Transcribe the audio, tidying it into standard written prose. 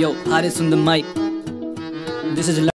Yo, Haris on the mic. This is